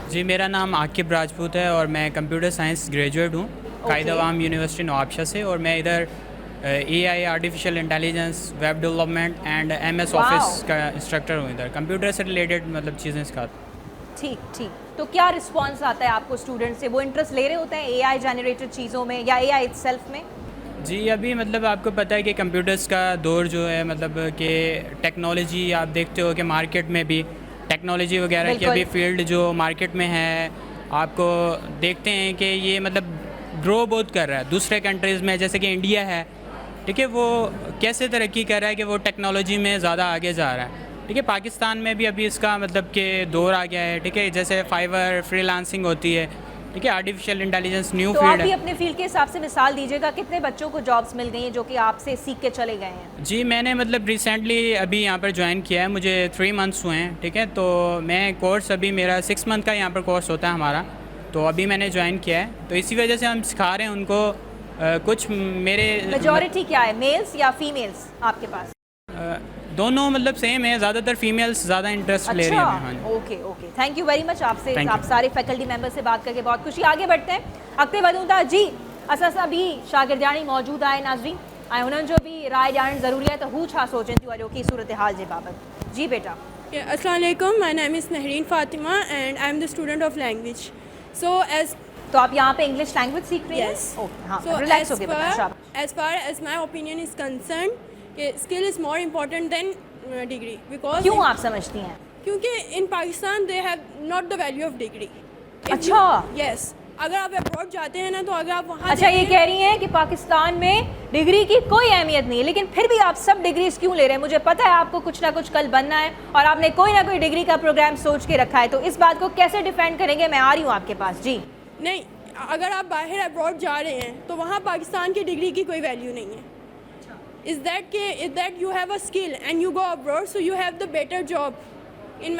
जी, मेरा नाम आकिब राजपूत है और मैं कंप्यूटर साइंस ग्रेजुएट हूँ कायद अवाम यूनिवर्सिटी नवाबशाह से। और मैं इधर AI, artificial intelligence, web development and MS office का इंस्ट्रक्टर हूँ। इधर कंप्यूटर से रिलेटेड मतलब चीज़ें सिखाता हूँ। ठीक ठीक। तो क्या रिस्पांस आता है आपको स्टूडेंट से? वो इंटरेस्ट ले रहे होते हैं एआई जनरेटेड चीज़ों में या एआई इटसेल्फ में? जी, अभी मतलब आपको पता है कि कंप्यूटर्स का दौर जो है, मतलब कि टेक्नोलॉजी आप देखते हो कि मार्केट में भी टेक्नोलॉजी वगैरह की अभी फील्ड जो मार्केट में है, आपको देखते हैं कि ये मतलब ग्रो बहुत कर रहा है दूसरे कंट्रीज़ में। जैसे कि इंडिया है, ठीक है, वो कैसे तरक्की कर रहा है कि वो टेक्नोलॉजी में ज़्यादा आगे जा रहा है। ठीक है, पाकिस्तान में भी अभी इसका मतलब कि दौर आ गया है। ठीक है, जैसे फाइवर फ्रीलांसिंग होती है, ठीक है, आर्टिफिशियल इंटेलिजेंस न्यू तो फील्ड आप भी है। अपने फील्ड के हिसाब से मिसाल दीजिएगा, कितने बच्चों को जॉब्स मिल गई हैं जो कि आपसे सीख के चले गए हैं? जी, मैंने मतलब रिसेंटली अभी यहाँ पर ज्वाइन किया है, मुझे 3 मंथ्स हुए हैं। ठीक है, तो मैं कोर्स अभी मेरा 6 मंथ का यहाँ पर कोर्स होता है हमारा, तो अभी मैंने ज्वाइन किया है। तो इसी वजह से हम सिखा रहे हैं उनको कुछ मेरे मेजॉरिटी क्या है, मेल्स या फीमेल्स आपके पास? दोनों मतलब सेम है, ज़्यादातर फीमेल्स ज़्यादा इंटरेस्ट ले रही हैं। हाँ जी। Okay okay, thank you very much. आपसे Thank आप you. सारे फैकल्टी मेंबर से बात करके बहुत खुशी। आगे बढ़ते हैं। अॻिते वधूं था जी। असां सां बि शागिर्दियाणी मौजूद आहे नाज़रीन, ऐं हुननि जो बि राय ॼाणणु ज़रूरी आहे त हू छा सोचनि थियूं अॼोकी सूरत हाल जे बाबति। जी बेटा। अस्सलाम वालेकुम, my name is Nahreen Fatima and I am the student of language. So as तो आप यहाँ पे इंग्लिश लैंग्वेज सीख रही हैं? Yes. ओके, हाँ, so रिलैक्स होके बताएं। शाबाश। as far as my opinion is concerned, skill is more important than degree because क्यों आप समझती हैं? क्योंकि in Pakistan they have not the value of degree. अच्छा। yes, अगर आप अब्रॉड जाते हैं ना, तो अगर आप वहाँ अच्छा, ये कह रही हैं कि पाकिस्तान में डिग्री की कोई अहमियत नहीं है, लेकिन फिर भी आप सब डिग्रीज क्यों ले रहे हैं? मुझे पता है आपको कुछ ना कुछ कल बनना है और आपने कोई ना कोई डिग्री का प्रोग्राम सोच के रखा है, तो इस बात को कैसे डिफेंड करेंगे? मैं आ रही हूँ आपके पास। जी नहीं, अगर आप बाहर अब्रॉड जा रहे हैं तो वहाँ पाकिस्तान की डिग्री की कोई वैल्यू नहीं है। Is that you have a skill and you go abroad, so you have the better job in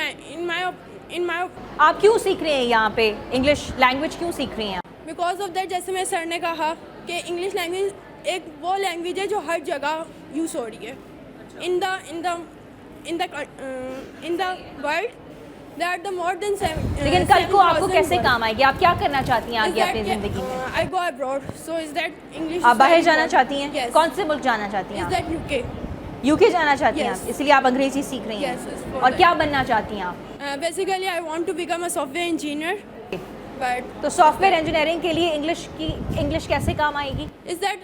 my आप क्यों सीख रहे हैं यहाँ पे इंग्लिश लैंग्वेज? क्यों सीख रही हैं आप? बिकॉज ऑफ दैट, जैसे मेरे सर ने कहा कि इंग्लिश लैंग्वेज एक वो लैंग्वेज है जो हर जगह यूज़ हो रही है। In the world there are the more than 7 लेकिन कल को आपको 7,000 कैसे words. काम आएगी? आप क्या करना चाहती हैं Is आगे that अपनी कि, ज़िंदगी में? I go abroad, so is that English आप is बाहर very जाना important. चाहती हैं? Yes. कौन से मुल्क जाना चाहती हैं Is आप? that UK? यूके जाना चाहती हैं Yes. आप, इसलिए आप अंग्रेजी सीख रही हैं। Yes, yes, for और that. क्या बनना चाहती हैं आप? Basically, I want to become a software engineer, but तो सॉफ्टवेयर इंजीनियरिंग के लिए इंग्लिश कैसे काम आएगी? is that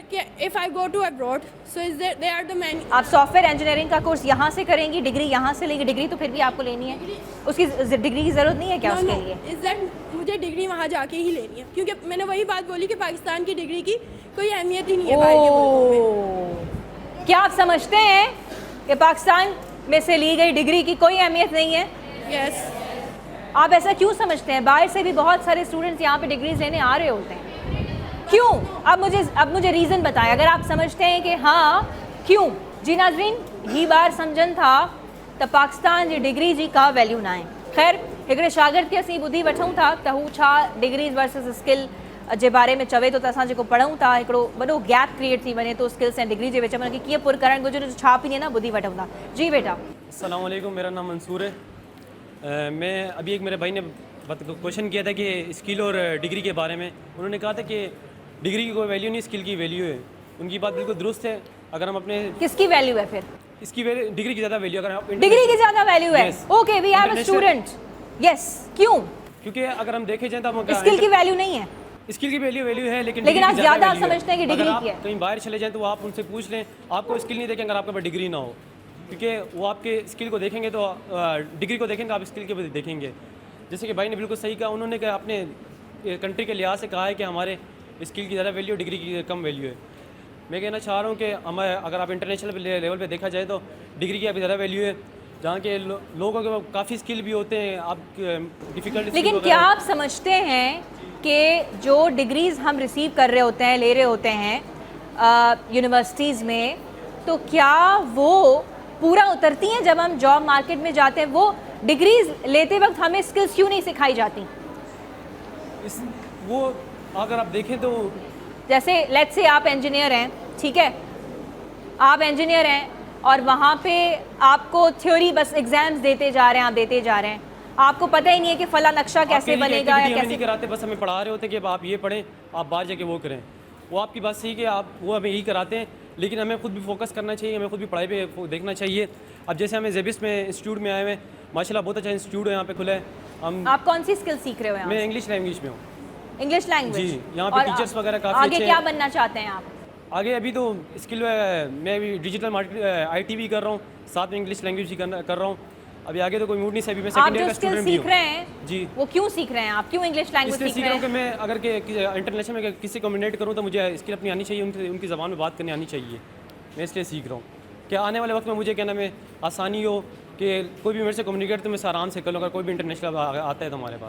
if I go to abroad, so is that they are the many. आप सॉफ्टवेयर इंजीनियरिंग का कोर्स यहाँ से करेंगी, डिग्री यहाँ से लेंगी? डिग्री तो फिर भी आपको लेनी है, उसकी डिग्री की ज़रूरत नहीं है क्या उसके लिए? Is that मुझे डिग्री वहाँ जाके ही लेनी है, क्योंकि मैंने वही बात बोली कि पाकिस्तान की डिग्री की कोई अहमियत ही नहीं है बाहर के मुल्कों में। क्या आप समझते हैं कि पाकिस्तान में से ली गई डिग्री की कोई अहमियत नहीं है? Yes. आप ऐसा क्यों समझते हैं? बाहर से भी बहुत सारे स्टूडेंट्स यहाँ पे डिग्रीज लेने आ रहे होते हैं, क्यों? अब मुझे रीज़न बताएं अगर आप समझते हैं कि हाँ, क्यों? जी नाज़रीन, ही बार समझन था त पाकिस्तान जी डिग्री जी का वैल्यू ना आहे। ख़ैर, हिकिड़े शागिर्द खे असीं ॿुधी वठूं था त हू छा डिग्रीज़ वर्सिस स्किल जे बारे में चवे थो। त असां जेको पढ़ूं था, हिकिड़ो वॾो गैप क्रिएट थी वञे थो स्किल्स ऐं डिग्री जे विच में, कीअं पुर करणु घुरिजे, छा ओपिनियन आहे, ॿुधी वठूं था। जी बेटा। अस्सलाम वालेकुम, मेरा नाम मंसूर है। मैं अभी एक मेरे भाई ने क्वेश्चन किया था कि स्किल और डिग्री के बारे में। उन्होंने कहा था कि डिग्री की कोई वैल्यू नहीं, स्किल की वैल्यू है। उनकी बात बिल्कुल दुरुस्त है। अगर हम अपने किसकी वैल्यू है फिर? इसकी डिग्री की ज़्यादा वैल्यू, अगर आप डिग्री की ज़्यादा वैल्यू है। Yes. Okay, we have a student. Yes, क्यों? क्योंकि अगर हम देखे जाए तो हम स्किल की वैल्यू नहीं है, स्किल की वैल्यू है, लेकिन लेकिन डिग्री आप की ज़्यादा value है। समझते हैं कि अगर डिग्री आप की है। कहीं बाहर चले जाएं तो आप उनसे पूछ लें, आपको स्किल नहीं देखेंगे अगर आपके पास डिग्री ना हो, क्योंकि वो आपके स्किल को देखेंगे तो डिग्री को देखेंगे, आप स्किल के भी देखेंगे। जैसे कि भाई ने बिल्कुल सही कहा, उन्होंने कहा अपने कंट्री के लिहाज से कहा है कि हमारे स्किल की ज़्यादा वैल्यू, डिग्री की कम वैल्यू है। मैं कहना चाह रहा हूँ कि हमें अगर आप इंटरनेशनल लेवल पे देखा जाए तो डिग्री की अभी ज़्यादा वैल्यू है, जहाँ के लोगों के काफ़ी स्किल भी होते हैं। आप डिफ़िकल्ट, लेकिन क्या आप समझते हैं कि जो डिग्रीज़ हम रिसीव कर रहे होते हैं, ले रहे होते हैं यूनिवर्सिटीज़ में, तो क्या वो पूरा उतरती हैं जब हम जॉब मार्केट में जाते हैं? वो डिग्रीज लेते वक्त हमें स्किल्स क्यों नहीं सिखाई जाती? वो अगर आप देखें तो जैसे लेट्स से आप इंजीनियर हैं, ठीक है, आप इंजीनियर हैं और वहाँ पे आपको थ्योरी बस एग्ज़ाम्स देते जा रहे हैं, आप देते जा रहे हैं, आपको पता ही नहीं है कि फला नक्शा कैसे बनेगा या नहीं कैसे। कराते, बस हमें पढ़ा रहे होते कि अब आप ये पढ़ें, आप बाहर जाके वो करें। वो आपकी बात सही कि आप वो हमें यही कराते हैं, लेकिन हमें खुद भी फोकस करना चाहिए, हमें खुद भी पढ़ाई पे देखना चाहिए। अब जैसे हमें जेबिस में इंस्टीट्यूट में आए हुए हैं, माशाल्लाह बहुत अच्छा इंस्टीट्यूट है यहाँ पे खुला है। हम आप कौन सी स्किल सीख रहे हो यहाँ? मैं इंग्लिश लैंग्वेज में हूँ इंग्लिश लैंग्वेज। जी, यहाँ पे टीचर्स वगैरह काफ़ी आगे अच्छे क्या हैं। बनना चाहते हैं आप? आगे अभी तो स्किल मैं भी डिजिटल मार्केट IT भी कर रहा हूँ, साथ में इंग्लिश लैंग्वेज भी कर रहा हूँ। अभी आगे तो कोई मूड नहीं से, अभी मैं आप सेकंड ईयर जो का स्किल स्टूडेंट भी सीख हूँ। रहे हैं जी, वो क्यों सीख रहे हैं आप? क्यों इंग्लिश लैंग्वेज इसलिए सीख सीख रहे रहा हूँ कि हैं? मैं अगर के इंटरनेशनल में किसी कम्युनिकेट करूँ तो मुझे स्किल अपनी आनी चाहिए, उनकी ज़बान में बात करनी आनी चाहिए। मैं इसलिए सीख रहा हूँ कि आने वाले वक्त में मुझे क्या नाम है आसानी हो कि कोई भी मेरे से कम्युनिकेट तो मैं आराम से कर लूँ। अगर कोई भी इंटरनेशनल आता है तो हमारे पास